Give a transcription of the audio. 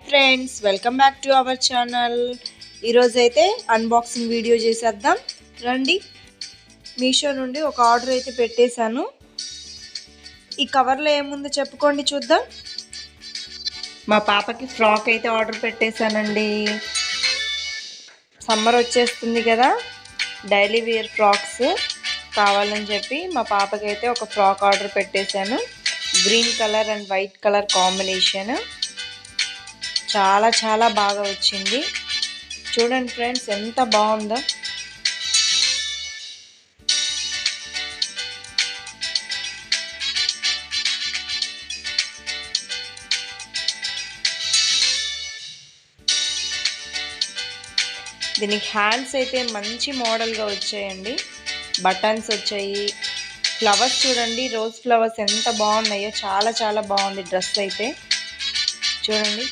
Friends, welcome back to our channel. ఈరోజైతే unboxing video చేసేద్దాం రండి. మీషో నుండి ఒక ఆర్డర్ అయితే పెట్టేశాను. ఈ కవర్లో ఏముందో చెప్పుకోండి చూద్దాం. మా పాపకి ఫ్రాక్ అయితే ఆర్డర్ పెట్టేశానండి. సమ్మర్ వచ్చేస్తుంది కదా, డైలీ వేర్ ఫ్రాక్స్ కావాలని చెప్పి మా పాపకి అయితే ఒక ఫ్రాక్ ఆర్డర్ పెట్టేశాను. Green colour and white colour combination. చాలా చాలా బాగా వచ్చింది. చూడండి ఫ్రెండ్స్, ఎంత బాగుందో. దీనికి హ్యాండ్స్ అయితే మంచి మోడల్గా వచ్చాయండి. బటన్స్ వచ్చాయి. ఫ్లవర్స్ చూడండి, రోజ్ ఫ్లవర్స్ ఎంత బాగున్నాయో. చాలా చాలా బాగుంది డ్రెస్ అయితే. చూడండి,